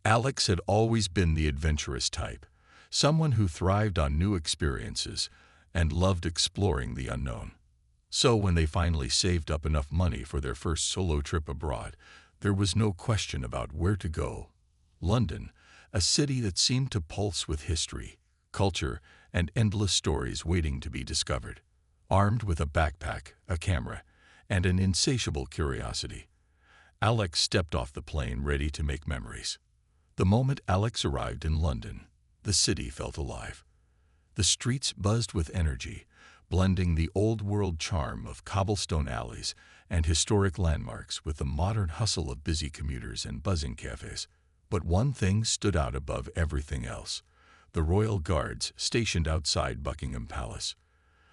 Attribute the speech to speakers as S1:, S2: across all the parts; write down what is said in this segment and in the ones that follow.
S1: Alex had always been the adventurous type, someone who thrived on new experiences and loved exploring the unknown. So when they finally saved up enough money for their first solo trip abroad, there was no question about where to go. London, a city that seemed to pulse with history, culture, and endless stories waiting to be discovered. Armed with a backpack, a camera, and an insatiable curiosity, Alex stepped off the plane ready to make memories. The moment Alex arrived in London, the city felt alive. The streets buzzed with energy, blending the old-world charm of cobblestone alleys and historic landmarks with the modern hustle of busy commuters and buzzing cafes. But one thing stood out above everything else: the royal guards stationed outside Buckingham Palace.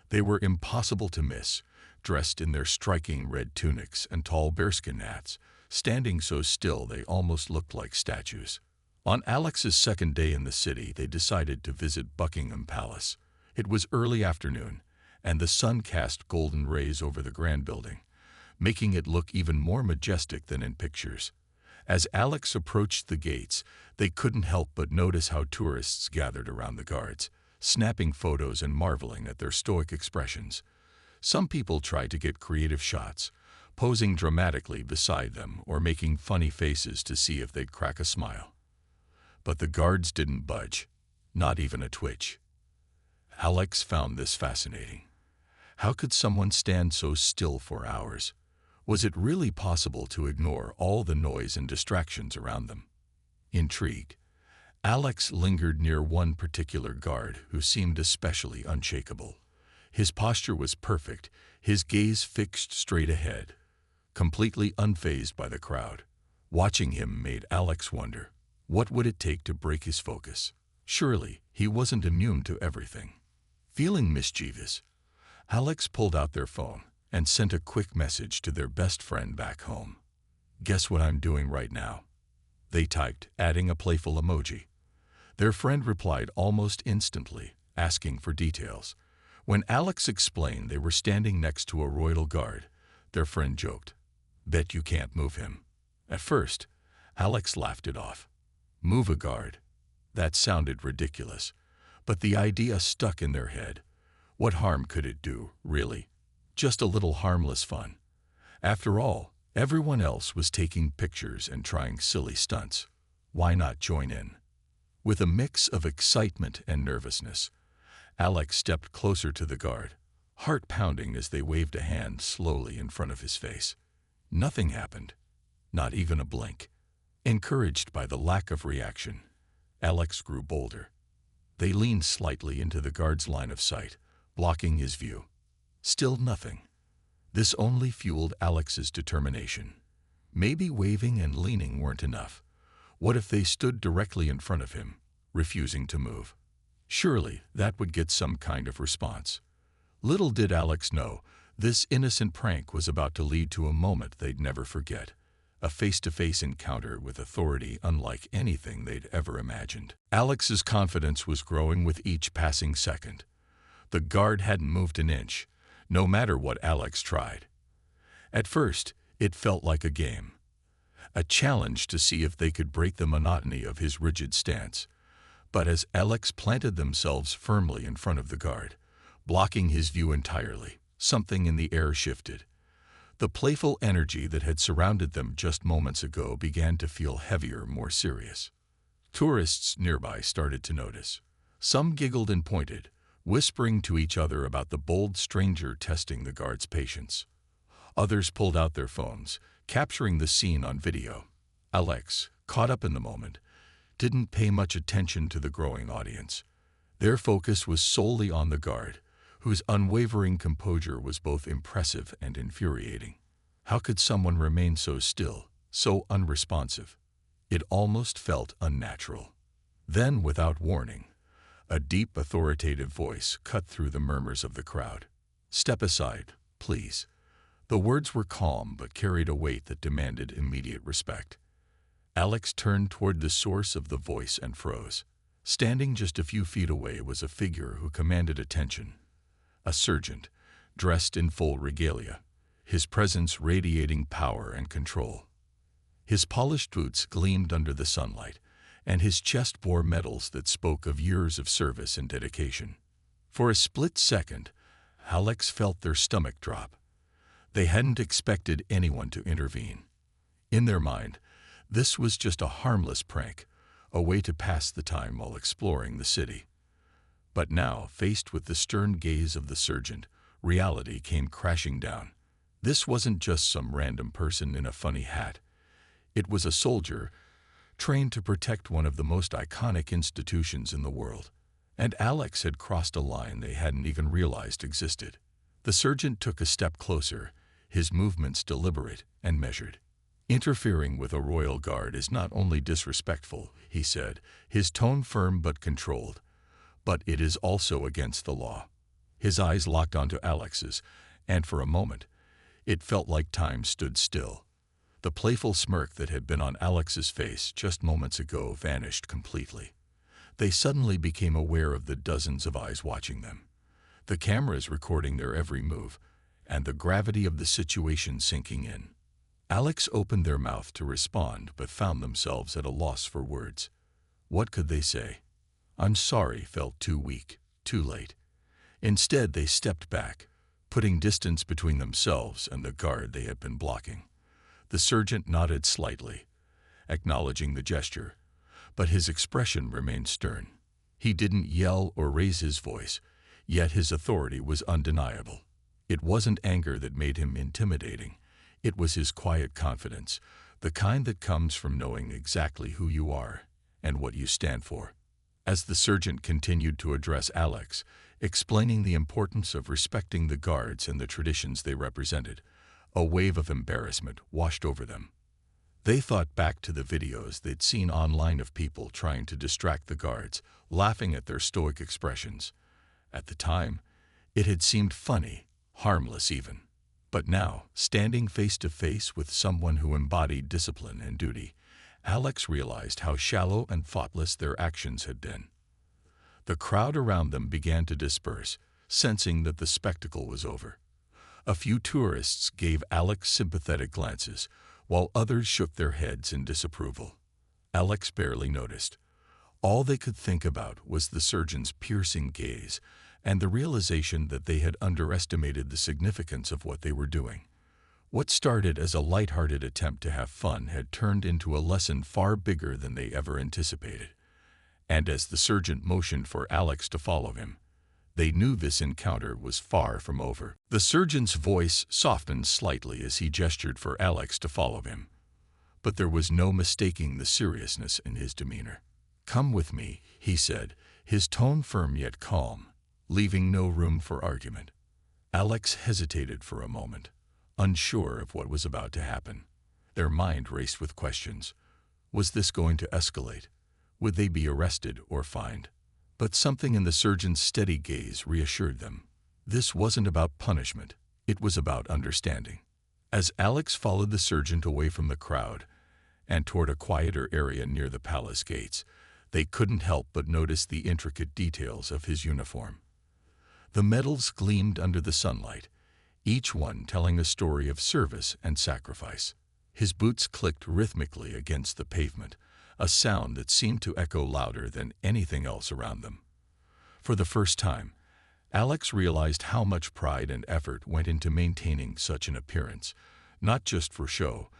S1: They were impossible to miss, dressed in their striking red tunics and tall bearskin hats, standing so still they almost looked like statues. On Alex's second day in the city, they decided to visit Buckingham Palace. It was early afternoon, and the sun cast golden rays over the grand building, making it look even more majestic than in pictures. As Alex approached the gates, they couldn't help but notice how tourists gathered around the guards, snapping photos and marveling at their stoic expressions. Some people tried to get creative shots, posing dramatically beside them or making funny faces to see if they'd crack a smile. But the guards didn't budge, not even a twitch. Alex found this fascinating. How could someone stand so still for hours? Was it really possible to ignore all the noise and distractions around them? Intrigued, Alex lingered near one particular guard who seemed especially unshakable. His posture was perfect, his gaze fixed straight ahead, completely unfazed by the crowd. Watching him made Alex wonder, what would it take to break his focus? Surely he wasn't immune to everything. Feeling mischievous, Alex pulled out their phone and sent a quick message to their best friend back home. "Guess what I'm doing right now?" they typed, adding a playful emoji. Their friend replied almost instantly, asking for details. When Alex explained they were standing next to a royal guard, their friend joked, "Bet you can't move him." At first, Alex laughed it off. Move a guard? That sounded ridiculous, but the idea stuck in their head. What harm could it do, really? Just a little harmless fun. After all, everyone else was taking pictures and trying silly stunts. Why not join in? With a mix of excitement and nervousness, Alex stepped closer to the guard, heart pounding as they waved a hand slowly in front of his face. Nothing happened, not even a blink. Encouraged by the lack of reaction, Alex grew bolder. They leaned slightly into the guard's line of sight, blocking his view. Still nothing. This only fueled Alex's determination. Maybe waving and leaning weren't enough. What if they stood directly in front of him, refusing to move? Surely that would get some kind of response. Little did Alex know, this innocent prank was about to lead to a moment they'd never forget. A face-to-face encounter with authority unlike anything they'd ever imagined. Alex's confidence was growing with each passing second. The guard hadn't moved an inch, no matter what Alex tried. At first, it felt like a game, a challenge to see if they could break the monotony of his rigid stance. But as Alex planted themselves firmly in front of the guard, blocking his view entirely, something in the air shifted. The playful energy that had surrounded them just moments ago began to feel heavier, more serious. Tourists nearby started to notice. Some giggled and pointed, whispering to each other about the bold stranger testing the guard's patience. Others pulled out their phones, capturing the scene on video. Alex, caught up in the moment, didn't pay much attention to the growing audience. Their focus was solely on the guard, whose unwavering composure was both impressive and infuriating. How could someone remain so still, so unresponsive? It almost felt unnatural. Then, without warning, a deep, authoritative voice cut through the murmurs of the crowd. "Step aside, please." The words were calm but carried a weight that demanded immediate respect. Alex turned toward the source of the voice and froze. Standing just a few feet away was a figure who commanded attention. A sergeant, dressed in full regalia, his presence radiating power and control. His polished boots gleamed under the sunlight, and his chest bore medals that spoke of years of service and dedication. For a split second, Alex felt their stomach drop. They hadn't expected anyone to intervene. In their mind, this was just a harmless prank, a way to pass the time while exploring the city. But now, faced with the stern gaze of the sergeant, reality came crashing down. This wasn't just some random person in a funny hat. It was a soldier trained to protect one of the most iconic institutions in the world. And Alex had crossed a line they hadn't even realized existed. The sergeant took a step closer, his movements deliberate and measured. "Interfering with a royal guard is not only disrespectful," he said, his tone firm but controlled, "but it is also against the law." His eyes locked onto Alex's, and for a moment, it felt like time stood still. The playful smirk that had been on Alex's face just moments ago vanished completely. They suddenly became aware of the dozens of eyes watching them, the cameras recording their every move, and the gravity of the situation sinking in. Alex opened their mouth to respond but found themselves at a loss for words. What could they say? "I'm sorry" felt too weak, too late. Instead, they stepped back, putting distance between themselves and the guard they had been blocking. The sergeant nodded slightly, acknowledging the gesture, but his expression remained stern. He didn't yell or raise his voice, yet his authority was undeniable. It wasn't anger that made him intimidating. It was his quiet confidence, the kind that comes from knowing exactly who you are and what you stand for. As the sergeant continued to address Alex, explaining the importance of respecting the guards and the traditions they represented, a wave of embarrassment washed over them. They thought back to the videos they'd seen online of people trying to distract the guards, laughing at their stoic expressions. At the time, it had seemed funny, harmless even. But now, standing face to face with someone who embodied discipline and duty, Alex realized how shallow and thoughtless their actions had been. The crowd around them began to disperse, sensing that the spectacle was over. A few tourists gave Alex sympathetic glances, while others shook their heads in disapproval. Alex barely noticed. All they could think about was the surgeon's piercing gaze and the realization that they had underestimated the significance of what they were doing. What started as a lighthearted attempt to have fun had turned into a lesson far bigger than they ever anticipated. And as the sergeant motioned for Alex to follow him, they knew this encounter was far from over. The surgeon's voice softened slightly as he gestured for Alex to follow him, but there was no mistaking the seriousness in his demeanor. "Come with me," he said, his tone firm yet calm, leaving no room for argument. Alex hesitated for a moment, unsure of what was about to happen. Their mind raced with questions. Was this going to escalate? Would they be arrested or fined? But something in the surgeon's steady gaze reassured them. This wasn't about punishment. It was about understanding. As Alex followed the sergeant away from the crowd and toward a quieter area near the palace gates, they couldn't help but notice the intricate details of his uniform. The medals gleamed under the sunlight, each one telling a story of service and sacrifice. His boots clicked rhythmically against the pavement, a sound that seemed to echo louder than anything else around them. For the first time, Alex realized how much pride and effort went into maintaining such an appearance, not just for show,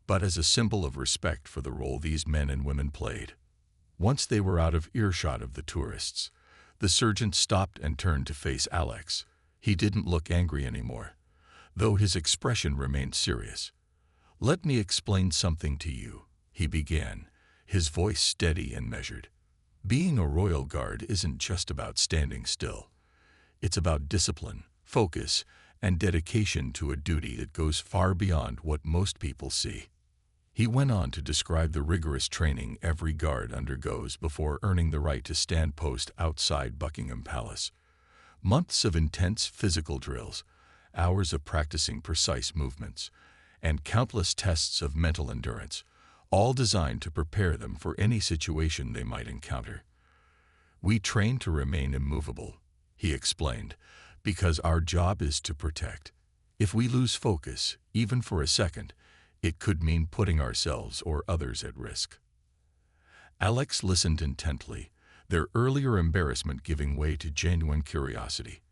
S1: but as a symbol of respect for the role these men and women played. Once they were out of earshot of the tourists, the sergeant stopped and turned to face Alex. He didn't look angry anymore, though his expression remained serious. "Let me explain something to you," he began, his voice steady and measured. "Being a royal guard isn't just about standing still. It's about discipline, focus, and dedication to a duty that goes far beyond what most people see." He went on to describe the rigorous training every guard undergoes before earning the right to stand post outside Buckingham Palace. Months of intense physical drills, hours of practicing precise movements, and countless tests of mental endurance, all designed to prepare them for any situation they might encounter. "We train to remain immovable," he explained, "because our job is to protect. If we lose focus, even for a second, it could mean putting ourselves or others at risk." Alex listened intently, their earlier embarrassment giving way to genuine curiosity.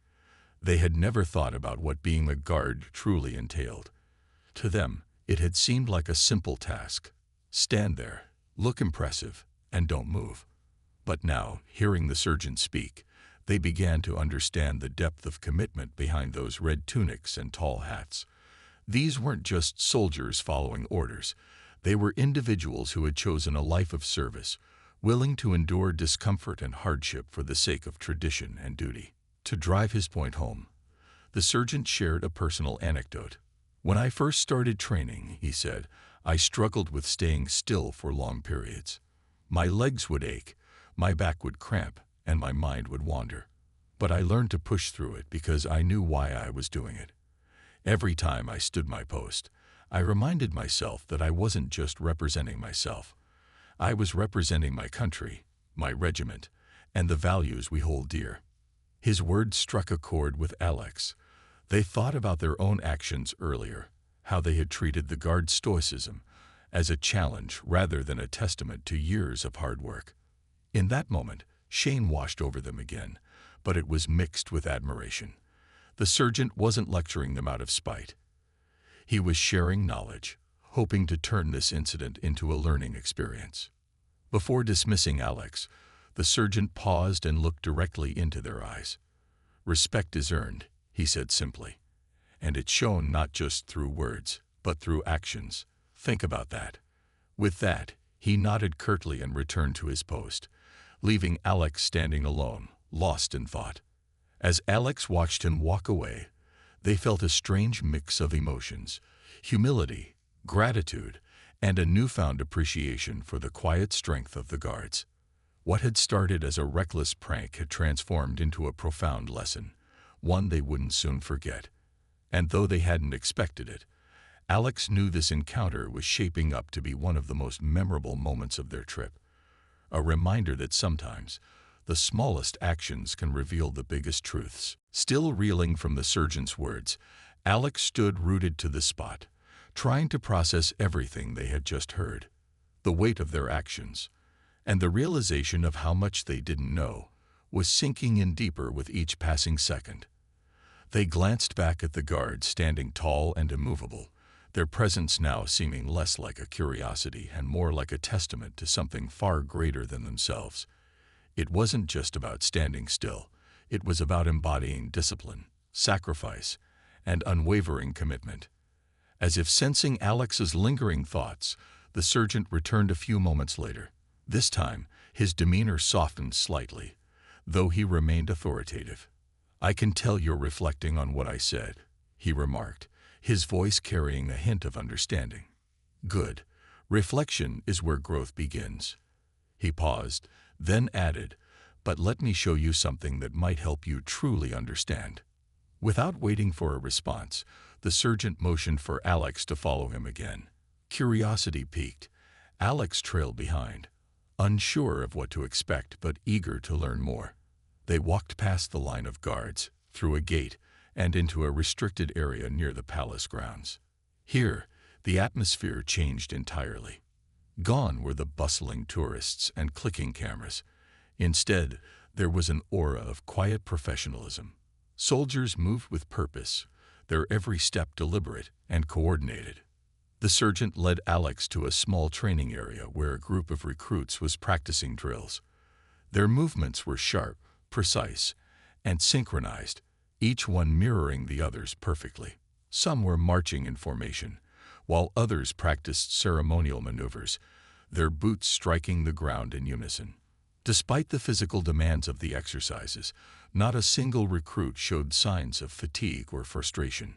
S1: They had never thought about what being a guard truly entailed. To them, it had seemed like a simple task. Stand there, look impressive, and don't move. But now, hearing the surgeon speak, they began to understand the depth of commitment behind those red tunics and tall hats. These weren't just soldiers following orders. They were individuals who had chosen a life of service, willing to endure discomfort and hardship for the sake of tradition and duty. To drive his point home, the surgeon shared a personal anecdote. "When I first started training," he said, "I struggled with staying still for long periods. My legs would ache, my back would cramp, and my mind would wander. But I learned to push through it because I knew why I was doing it. Every time I stood my post, I reminded myself that I wasn't just representing myself. I was representing my country, my regiment, and the values we hold dear." His words struck a chord with Alex. They thought about their own actions earlier, how they had treated the guard's stoicism as a challenge rather than a testament to years of hard work. In that moment, shame washed over them again, but it was mixed with admiration. The surgeon wasn't lecturing them out of spite. He was sharing knowledge, hoping to turn this incident into a learning experience. Before dismissing Alex, the surgeon paused and looked directly into their eyes. "Respect is earned," he said simply, "and it's shown not just through words, but through actions. Think about that." With that, he nodded curtly and returned to his post, leaving Alex standing alone, lost in thought. As Alex watched him walk away, they felt a strange mix of emotions: humility, gratitude, and a newfound appreciation for the quiet strength of the guards. What had started as a reckless prank had transformed into a profound lesson, one they wouldn't soon forget. And though they hadn't expected it, Alex knew this encounter was shaping up to be one of the most memorable moments of their trip. A reminder that sometimes the smallest actions can reveal the biggest truths. Still reeling from the surgeon's words, Alex stood rooted to the spot, trying to process everything they had just heard. The weight of their actions, and the realization of how much they didn't know, was sinking in deeper with each passing second. They glanced back at the guards standing tall and immovable, their presence now seeming less like a curiosity and more like a testament to something far greater than themselves. It wasn't just about standing still, it was about embodying discipline, sacrifice, and unwavering commitment. As if sensing Alex's lingering thoughts, the surgeon returned a few moments later. This time, his demeanor softened slightly, though he remained authoritative. "I can tell you're reflecting on what I said," he remarked, his voice carrying a hint of understanding. "Good. Reflection is where growth begins." He paused, then added, "But let me show you something that might help you truly understand." Without waiting for a response, the surgeon motioned for Alex to follow him again. Curiosity piqued. Alex trailed behind, unsure of what to expect but eager to learn more. They walked past the line of guards, through a gate, and into a restricted area near the palace grounds. Here, the atmosphere changed entirely. Gone were the bustling tourists and clicking cameras. Instead, there was an aura of quiet professionalism. Soldiers moved with purpose, their every step deliberate and coordinated. The surgeon led Alex to a small training area where a group of recruits was practicing drills. Their movements were sharp, precise, and synchronized, each one mirroring the others perfectly. Some were marching in formation, while others practiced ceremonial maneuvers, their boots striking the ground in unison. Despite the physical demands of the exercises, not a single recruit showed signs of fatigue or frustration.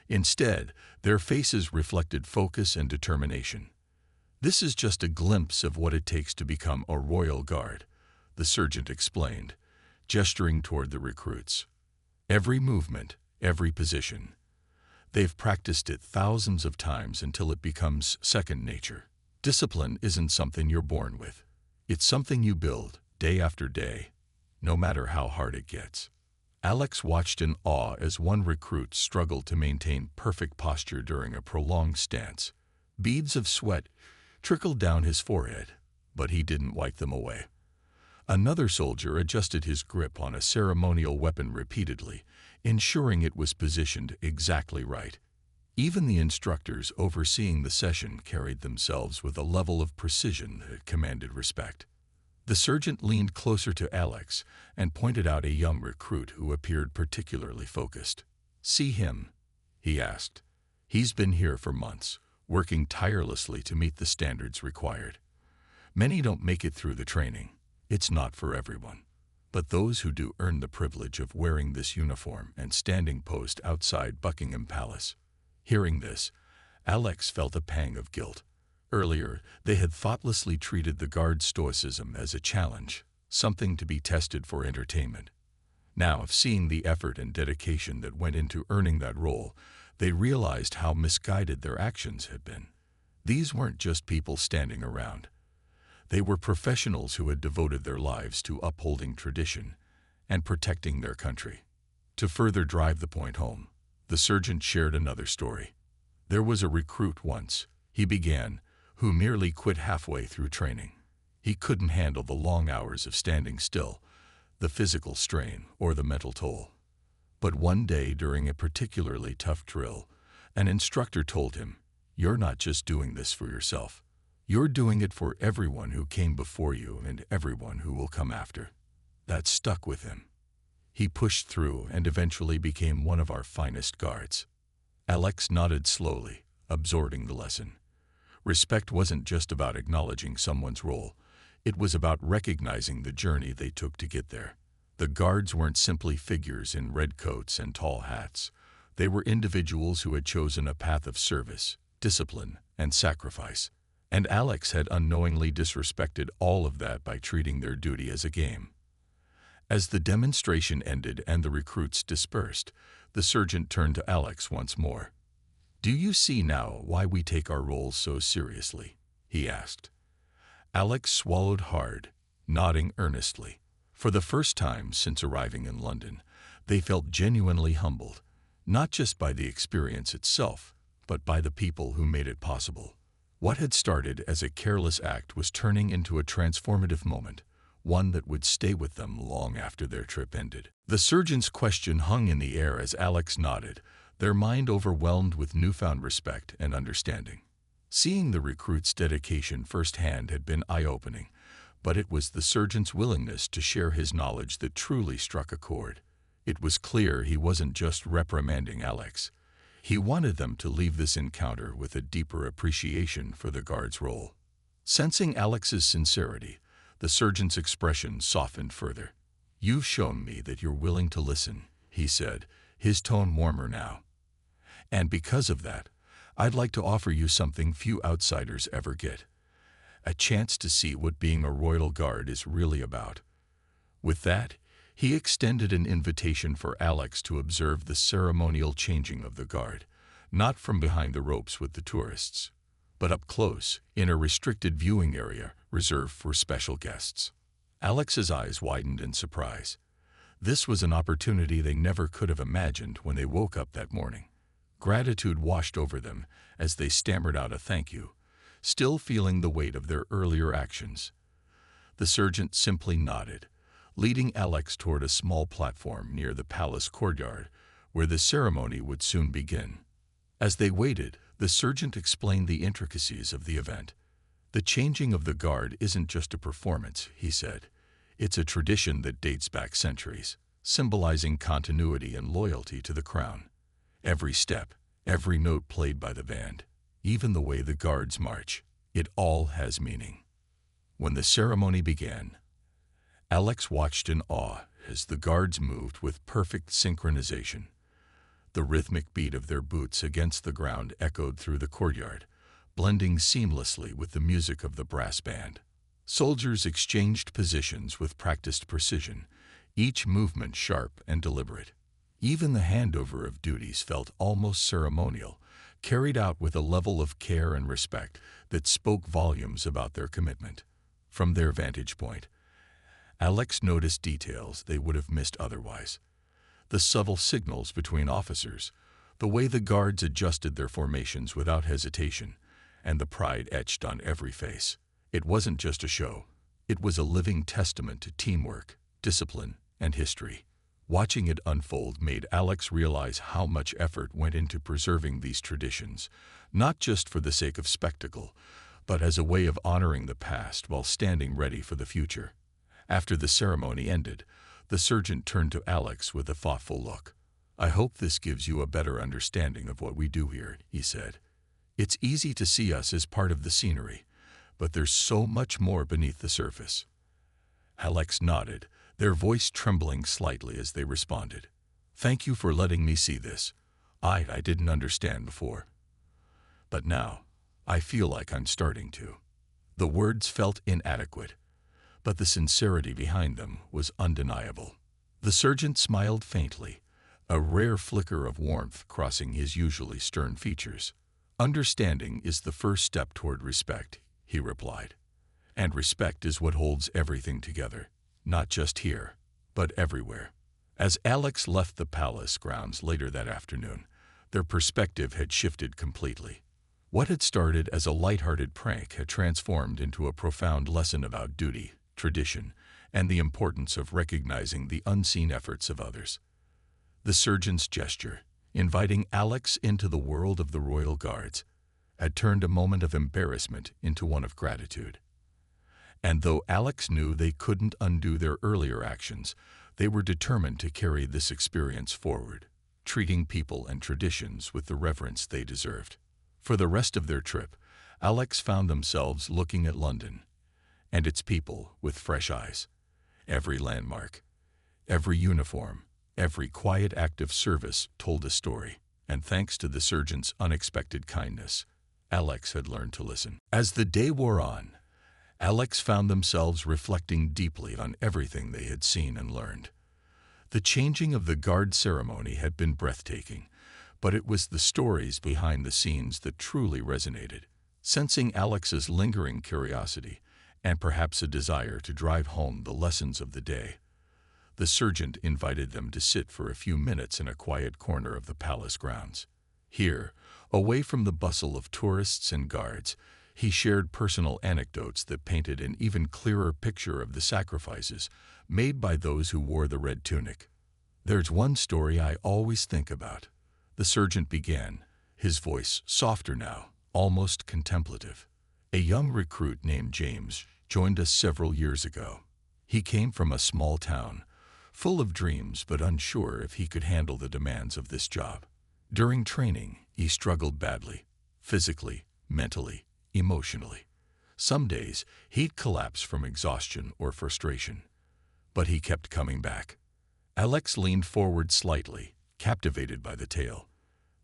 S1: Instead, their faces reflected focus and determination. "This is just a glimpse of what it takes to become a royal guard," the surgeon explained, gesturing toward the recruits. "Every movement, every position. They've practiced it thousands of times until it becomes second nature. Discipline isn't something you're born with. It's something you build, day after day, no matter how hard it gets." Alex watched in awe as one recruit struggled to maintain perfect posture during a prolonged stance. Beads of sweat trickled down his forehead, but he didn't wipe them away. Another soldier adjusted his grip on a ceremonial weapon repeatedly, ensuring it was positioned exactly right. Even the instructors overseeing the session carried themselves with a level of precision that commanded respect. The sergeant leaned closer to Alex and pointed out a young recruit who appeared particularly focused. "See him?" he asked. "He's been here for months, working tirelessly to meet the standards required. Many don't make it through the training. It's not for everyone. But those who do earn the privilege of wearing this uniform and standing post outside Buckingham Palace." Hearing this, Alex felt a pang of guilt. Earlier, they had thoughtlessly treated the guard's stoicism as a challenge, something to be tested for entertainment. Now, seeing the effort and dedication that went into earning that role, they realized how misguided their actions had been. These weren't just people standing around. They were professionals who had devoted their lives to upholding tradition and protecting their country. To further drive the point home, the sergeant shared another story. There was a recruit once, he began, who merely quit halfway through training. He couldn't handle the long hours of standing still, the physical strain, or the mental toll. But one day during a particularly tough drill, an instructor told him, "You're not just doing this for yourself. You're doing it for everyone who came before you and everyone who will come after." That stuck with him. He pushed through and eventually became one of our finest guards. Alex nodded slowly, absorbing the lesson. Respect wasn't just about acknowledging someone's role. It was about recognizing the journey they took to get there. The guards weren't simply figures in red coats and tall hats. They were individuals who had chosen a path of service, discipline, and sacrifice. And Alex had unknowingly disrespected all of that by treating their duty as a game. As the demonstration ended and the recruits dispersed, the sergeant turned to Alex once more. "Do you see now why we take our roles so seriously?" he asked. Alex swallowed hard, nodding earnestly. For the first time since arriving in London, they felt genuinely humbled, not just by the experience itself, but by the people who made it possible. What had started as a careless act was turning into a transformative moment, one that would stay with them long after their trip ended. The sergeant's question hung in the air as Alex nodded, their mind overwhelmed with newfound respect and understanding. Seeing the recruit's dedication firsthand had been eye-opening, but it was the sergeant's willingness to share his knowledge that truly struck a chord. It was clear he wasn't just reprimanding Alex. He wanted them to leave this encounter with a deeper appreciation for the guard's role. Sensing Alex's sincerity, the sergeant's expression softened further. "You've shown me that you're willing to listen," he said, his tone warmer now. "And because of that, I'd like to offer you something few outsiders ever get. A chance to see what being a royal guard is really about." With that, he extended an invitation for Alex to observe the ceremonial changing of the guard, not from behind the ropes with the tourists, but up close, in a restricted viewing area reserved for special guests. Alex's eyes widened in surprise. This was an opportunity they never could have imagined when they woke up that morning. Gratitude washed over them as they stammered out a thank you, still feeling the weight of their earlier actions. The sergeant simply nodded, leading Alex toward a small platform near the palace courtyard, where the ceremony would soon begin. As they waited, the sergeant explained the intricacies of the event. "The changing of the guard isn't just a performance," he said. "It's a tradition that dates back centuries, symbolizing continuity and loyalty to the crown. Every step, every note played by the band, even the way the guards march, it all has meaning." When the ceremony began, Alex watched in awe as the guards moved with perfect synchronization. The rhythmic beat of their boots against the ground echoed through the courtyard, blending seamlessly with the music of the brass band. Soldiers exchanged positions with practiced precision, each movement sharp and deliberate. Even the handover of duties felt almost ceremonial, carried out with a level of care and respect that spoke volumes about their commitment. From their vantage point, Alex noticed details they would have missed otherwise. The subtle signals between officers, the way the guards adjusted their formations without hesitation, and the pride etched on every face. It wasn't just a show. It was a living testament to teamwork, discipline, and history. Watching it unfold made Alex realize how much effort went into preserving these traditions, not just for the sake of spectacle, but as a way of honoring the past while standing ready for the future. After the ceremony ended, the sergeant turned to Alex with a thoughtful look. "I hope this gives you a better understanding of what we do here," he said. "It's easy to see us as part of the scenery, but there's so much more beneath the surface." Alex nodded, their voice trembling slightly as they responded. "Thank you for letting me see this. I didn't understand before. But now, I feel like I'm starting to." The words felt inadequate, but the sincerity behind them was undeniable. The sergeant smiled faintly, a rare flicker of warmth crossing his usually stern features. "Understanding is the first step toward respect," he replied. "And respect is what holds everything together, not just here, but everywhere." As Alex left the palace grounds later that afternoon, their perspective had shifted completely. What had started as a lighthearted prank had transformed into a profound lesson about duty, tradition, and the importance of recognizing the unseen efforts of others. The sergeant's gesture, inviting Alex into the world of the Royal Guards, had turned a moment of embarrassment into one of gratitude. And though Alex knew they couldn't undo their earlier actions, they were determined to carry this experience forward, treating people and traditions with the reverence they deserved. For the rest of their trip, Alex found themselves looking at London and its people with fresh eyes. Every landmark, every uniform, every quiet act of service told a story, and thanks to the sergeant's unexpected kindness, Alex had learned to listen. As the day wore on, Alex found themselves reflecting deeply on everything they had seen and learned. The changing of the guard ceremony had been breathtaking, but it was the stories behind the scenes that truly resonated. Sensing Alex's lingering curiosity, and perhaps a desire to drive home the lessons of the day, the sergeant invited them to sit for a few minutes in a quiet corner of the palace grounds. Here, away from the bustle of tourists and guards, he shared personal anecdotes that painted an even clearer picture of the sacrifices made by those who wore the red tunic. "There's one story I always think about," the sergeant began, his voice softer now, almost contemplative. "A young recruit named James joined us several years ago. He came from a small town, full of dreams but unsure if he could handle the demands of this job. During training, he struggled badly, physically, mentally, emotionally. Some days, he'd collapse from exhaustion or frustration, but he kept coming back." Alex leaned forward slightly, captivated by the tale.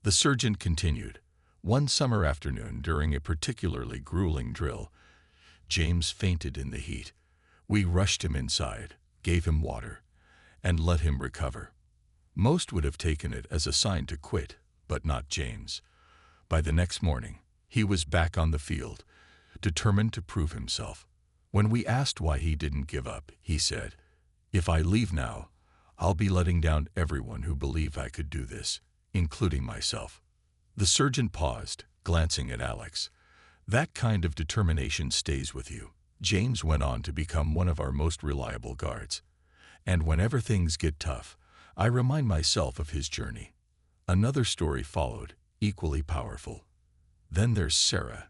S1: The sergeant continued, "One summer afternoon during a particularly grueling drill, James fainted in the heat. We rushed him inside, gave him water, and let him recover. Most would have taken it as a sign to quit, but not James. By the next morning, he was back on the field, determined to prove himself. When we asked why he didn't give up, he said, 'If I leave now, I'll be letting down everyone who believed I could do this, including myself.'" The sergeant paused, glancing at Alex. "That kind of determination stays with you." James went on to become one of our most reliable guards. And whenever things get tough, I remind myself of his journey. Another story followed, equally powerful. "Then there's Sarah,"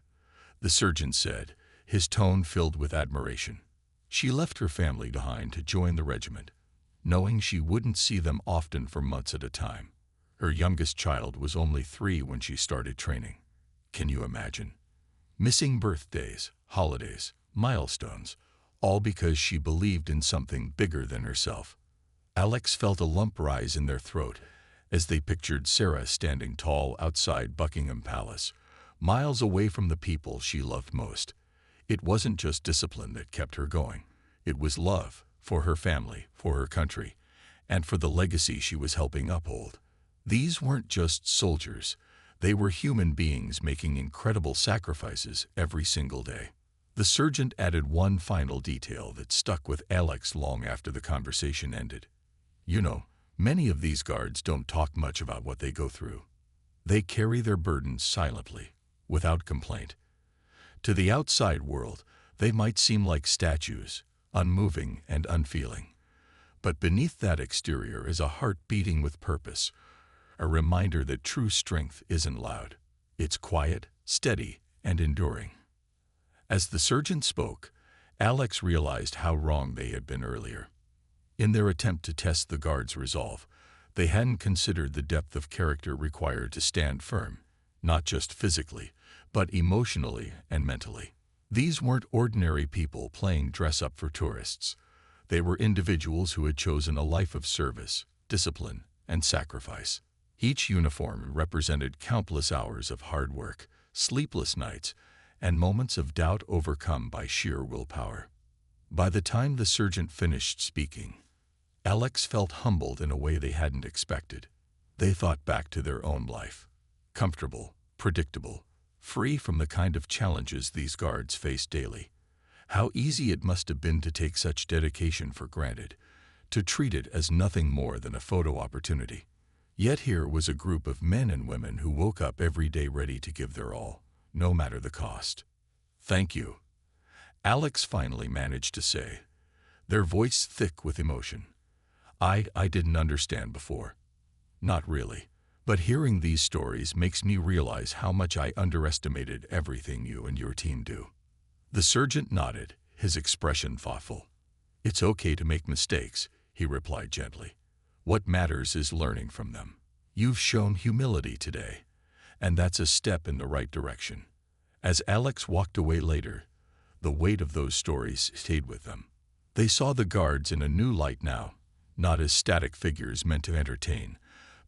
S1: the sergeant said, his tone filled with admiration. "She left her family behind to join the regiment, knowing she wouldn't see them often for months at a time. Her youngest child was only 3 when she started training. Can you imagine? Missing birthdays, holidays, milestones, all because she believed in something bigger than herself." Alex felt a lump rise in their throat as they pictured Sarah standing tall outside Buckingham Palace, miles away from the people she loved most. It wasn't just discipline that kept her going. It was love for her family, for her country, and for the legacy she was helping uphold. These weren't just soldiers. They were human beings making incredible sacrifices every single day. The sergeant added one final detail that stuck with Alex long after the conversation ended. "You know, many of these guards don't talk much about what they go through. They carry their burdens silently, without complaint. To the outside world, They might seem like statues, unmoving and unfeeling. But beneath that exterior is a heart beating with purpose, a reminder that true strength isn't loud. It's quiet, steady, and enduring. As the surgeon spoke, Alex realized how wrong they had been earlier. In their attempt to test the guards' resolve, they hadn't considered the depth of character required to stand firm, not just physically, but emotionally and mentally. These weren't ordinary people playing dress-up for tourists. They were individuals who had chosen a life of service, discipline, and sacrifice. Each uniform represented countless hours of hard work, sleepless nights, and moments of doubt overcome by sheer willpower. By the time the surgeon finished speaking, Alex felt humbled in a way they hadn't expected. They thought back to their own life. Comfortable, predictable, free from the kind of challenges these guards faced daily. How easy it must have been to take such dedication for granted, to treat it as nothing more than a photo opportunity. Yet here was a group of men and women who woke up every day ready to give their all, no matter the cost. "Thank you," Alex finally managed to say, their voice thick with emotion. I didn't understand before. Not really. But hearing these stories makes me realize how much I underestimated everything you and your team do." The surgeon nodded, his expression thoughtful. "It's okay to make mistakes," he replied gently. "What matters is learning from them. You've shown humility today, and that's a step in the right direction." As Alex walked away later, the weight of those stories stayed with them. They saw the guards in a new light now, not as static figures meant to entertain,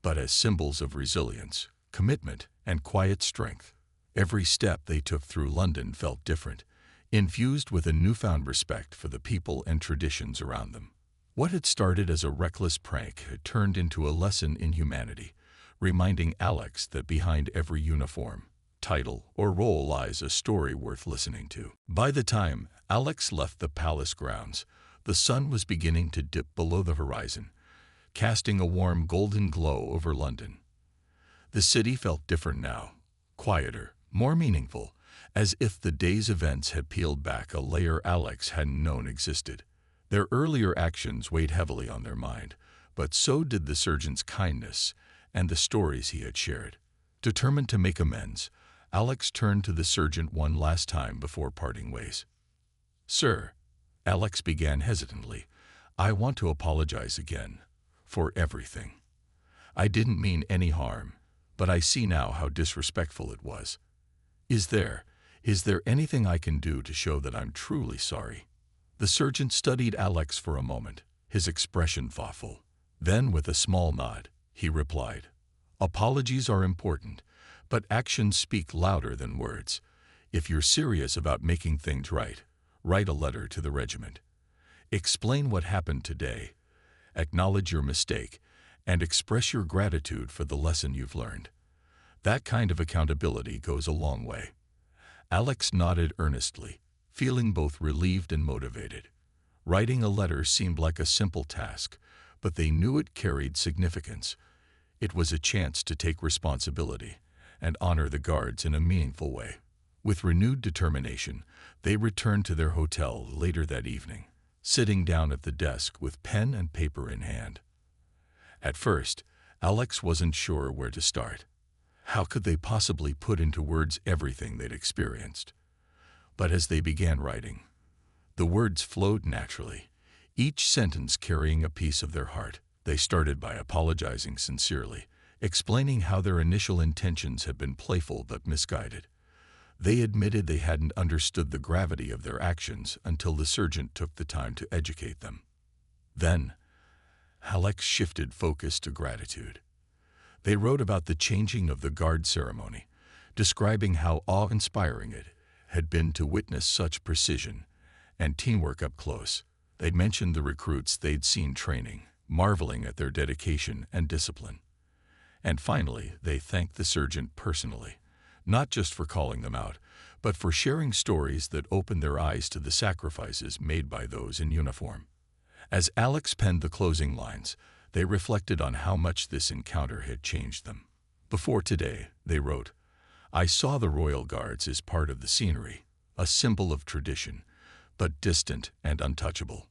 S1: but as symbols of resilience, commitment, and quiet strength. Every step they took through London felt different, infused with a newfound respect for the people and traditions around them. What had started as a reckless prank had turned into a lesson in humanity, reminding Alex that behind every uniform, title, or role lies a story worth listening to. By the time Alex left the palace grounds, the sun was beginning to dip below the horizon, casting a warm golden glow over London. The city felt different now, quieter, more meaningful, as if the day's events had peeled back a layer Alex hadn't known existed. Their earlier actions weighed heavily on their mind, but so did the surgeon's kindness and the stories he had shared. Determined to make amends, Alex turned to the surgeon one last time before parting ways. "Sir," Alex began hesitantly, "I want to apologize again for everything. I didn't mean any harm, but I see now how disrespectful it was. Is there anything I can do to show that I'm truly sorry?" The surgeon studied Alex for a moment, his expression thoughtful. Then, with a small nod, he replied, "Apologies are important, but actions speak louder than words. If you're serious about making things right, write a letter to the regiment. Explain what happened today, acknowledge your mistake, and express your gratitude for the lesson you've learned. That kind of accountability goes a long way." Alex nodded earnestly, feeling both relieved and motivated. Writing a letter seemed like a simple task, but they knew it carried significance. It was a chance to take responsibility and honor the guards in a meaningful way. With renewed determination, they returned to their hotel later that evening, sitting down at the desk with pen and paper in hand. At first, Alex wasn't sure where to start. How could they possibly put into words everything they'd experienced? But as they began writing, the words flowed naturally, each sentence carrying a piece of their heart. They started by apologizing sincerely, explaining how their initial intentions had been playful but misguided. They admitted they hadn't understood the gravity of their actions until the surgeon took the time to educate them. Then, Alex shifted focus to gratitude. They wrote about the changing of the guard ceremony, describing how awe-inspiring it had been to witness such precision and teamwork up close. They'd mentioned the recruits they'd seen training, marveling at their dedication and discipline. And finally, they thanked the surgeon personally, not just for calling them out, but for sharing stories that opened their eyes to the sacrifices made by those in uniform. As Alex penned the closing lines, they reflected on how much this encounter had changed them. Before today, they wrote, "I saw the Royal Guards as part of the scenery, a symbol of tradition, but distant and untouchable.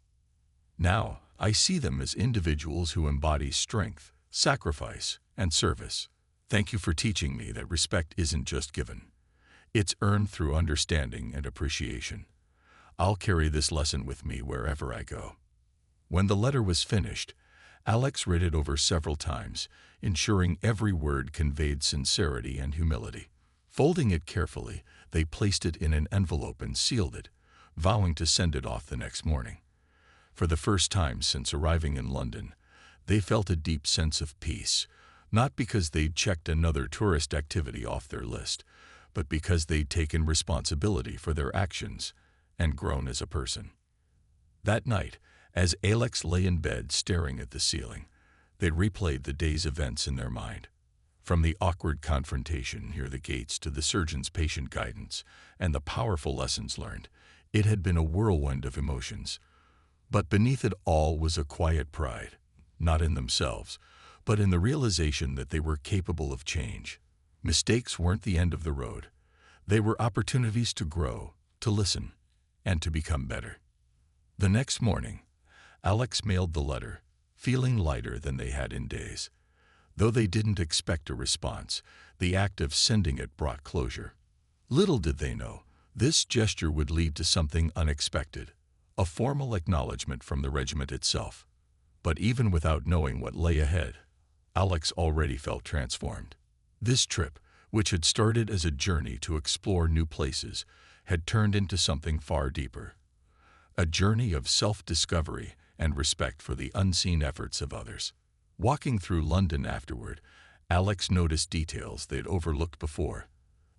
S1: Now, I see them as individuals who embody strength, sacrifice, and service. Thank you for teaching me that respect isn't just given. It's earned through understanding and appreciation. I'll carry this lesson with me wherever I go. When the letter was finished, Alex read it over several times, ensuring every word conveyed sincerity and humility. Folding it carefully, they placed it in an envelope and sealed it, vowing to send it off the next morning. For the first time since arriving in London, they felt a deep sense of peace, not because they'd checked another tourist activity off their list, but because they'd taken responsibility for their actions and grown as a person. That night, as Alex lay in bed staring at the ceiling, they replayed the day's events in their mind. From the awkward confrontation near the gates to the surgeon's patient guidance and the powerful lessons learned, it had been a whirlwind of emotions. But beneath it all was a quiet pride, not in themselves, but in the realization that they were capable of change. Mistakes weren't the end of the road. They were opportunities to grow, to listen, and to become better. The next morning, Alex mailed the letter, feeling lighter than they had in days. Though they didn't expect a response, the act of sending it brought closure. Little did they know, this gesture would lead to something unexpected, a formal acknowledgement from the regiment itself. But even without knowing what lay ahead, Alex already felt transformed. This trip, which had started as a journey to explore new places, had turned into something far deeper. A journey of self-discovery and respect for the unseen efforts of others. Walking through London afterward, Alex noticed details they'd overlooked before.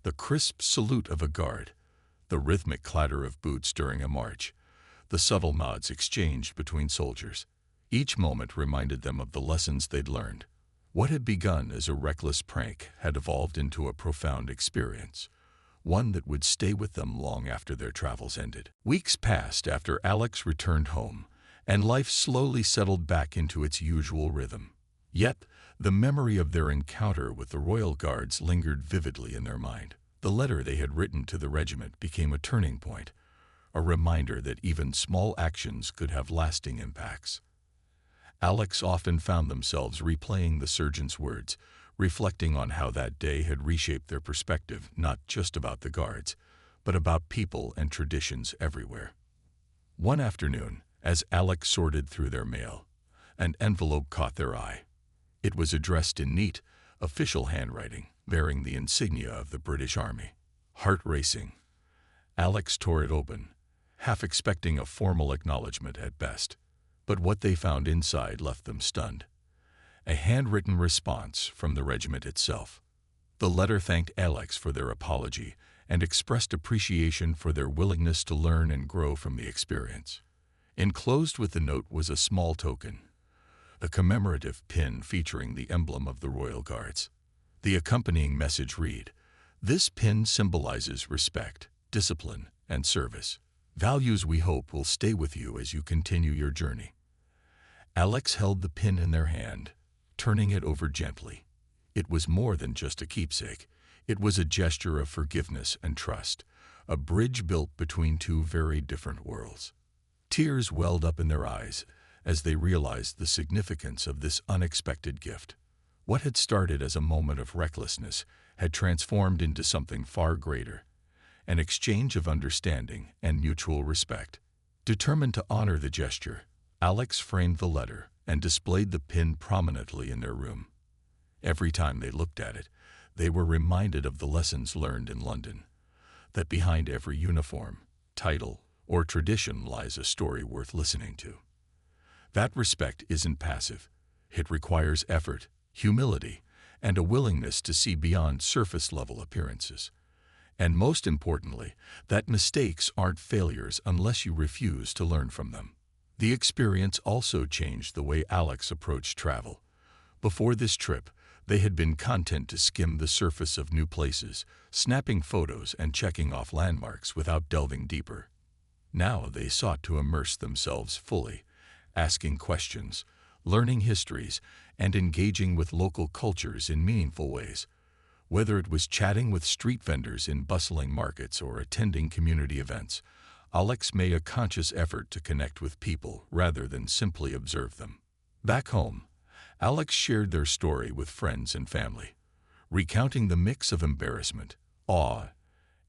S1: The crisp salute of a guard, the rhythmic clatter of boots during a march, the subtle nods exchanged between soldiers. Each moment reminded them of the lessons they'd learned. What had begun as a reckless prank had evolved into a profound experience, one that would stay with them long after their travels ended. Weeks passed after Alex returned home, and life slowly settled back into its usual rhythm. Yet, the memory of their encounter with the Royal Guards lingered vividly in their mind. The letter they had written to the regiment became a turning point, a reminder that even small actions could have lasting impacts. Alex often found themselves replaying the surgeon's words, reflecting on how that day had reshaped their perspective not just about the guards, but about people and traditions everywhere. One afternoon, as Alex sorted through their mail, an envelope caught their eye. It was addressed in neat, official handwriting, bearing the insignia of the British Army. Heart racing, Alex tore it open, half expecting a formal acknowledgement at best. But what they found inside left them stunned. A handwritten response from the regiment itself. The letter thanked Alex for their apology and expressed appreciation for their willingness to learn and grow from the experience. Enclosed with the note was a small token, a commemorative pin featuring the emblem of the Royal Guards. The accompanying message read, "This pin symbolizes respect, discipline, and service. Values we hope will stay with you as you continue your journey." Alex held the pin in their hand, turning it over gently. It was more than just a keepsake. It was a gesture of forgiveness and trust, a bridge built between two very different worlds. Tears welled up in their eyes as they realized the significance of this unexpected gift. What had started as a moment of recklessness had transformed into something far greater, an exchange of understanding and mutual respect. Determined to honor the gesture, Alex framed the letter and displayed the pin prominently in their room. Every time they looked at it, they were reminded of the lessons learned in London, that behind every uniform, title, or tradition lies a story worth listening to. That respect isn't passive. It requires effort, humility, and a willingness to see beyond surface-level appearances. And most importantly, that mistakes aren't failures unless you refuse to learn from them. The experience also changed the way Alex approached travel. Before this trip, they had been content to skim the surface of new places, snapping photos and checking off landmarks without delving deeper. Now they sought to immerse themselves fully, asking questions, learning histories, and engaging with local cultures in meaningful ways. Whether it was chatting with street vendors in bustling markets or attending community events, Alex made a conscious effort to connect with people rather than simply observe them. Back home, Alex shared their story with friends and family, recounting the mix of embarrassment, awe,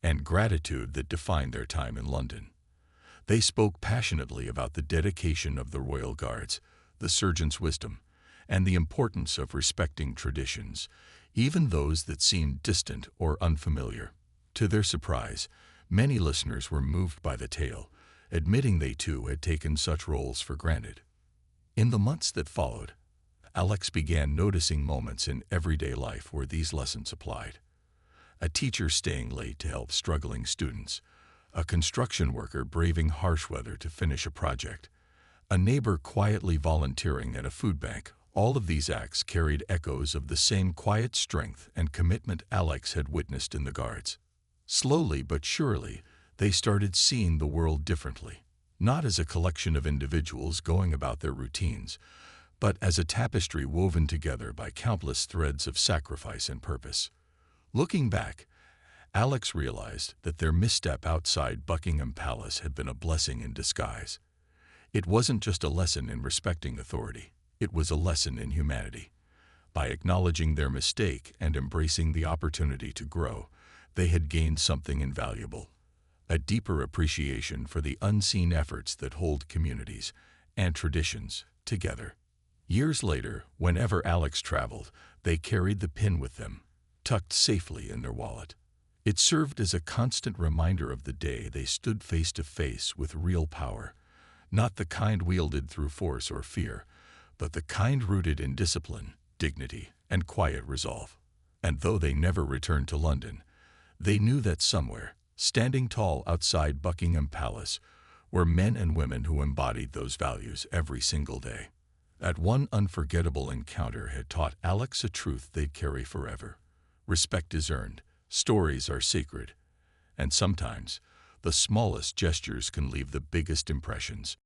S1: and gratitude that defined their time in London. They spoke passionately about the dedication of the Royal Guards, the surgeon's wisdom, and the importance of respecting traditions, even those that seemed distant or unfamiliar. To their surprise, many listeners were moved by the tale, admitting they too had taken such roles for granted. In the months that followed, Alex began noticing moments in everyday life where these lessons applied. A teacher staying late to help struggling students, a construction worker braving harsh weather to finish a project, a neighbor quietly volunteering at a food bank. All of these acts carried echoes of the same quiet strength and commitment Alex had witnessed in the Guards. Slowly but surely, they started seeing the world differently, not as a collection of individuals going about their routines, but as a tapestry woven together by countless threads of sacrifice and purpose. Looking back, Alex realized that their misstep outside Buckingham Palace had been a blessing in disguise. It wasn't just a lesson in respecting authority, it was a lesson in humanity. By acknowledging their mistake and embracing the opportunity to grow, they had gained something invaluable: a deeper appreciation for the unseen efforts that hold communities and traditions together. Years later, whenever Alex traveled, they carried the pin with them, tucked safely in their wallet. It served as a constant reminder of the day they stood face to face with real power, not the kind wielded through force or fear, but the kind rooted in discipline, dignity, and quiet resolve. And though they never returned to London, they knew that somewhere, standing tall outside Buckingham Palace, were men and women who embodied those values every single day. That one unforgettable encounter had taught Alex a truth they'd carry forever. Respect is earned, stories are sacred, and sometimes the smallest gestures can leave the biggest impressions.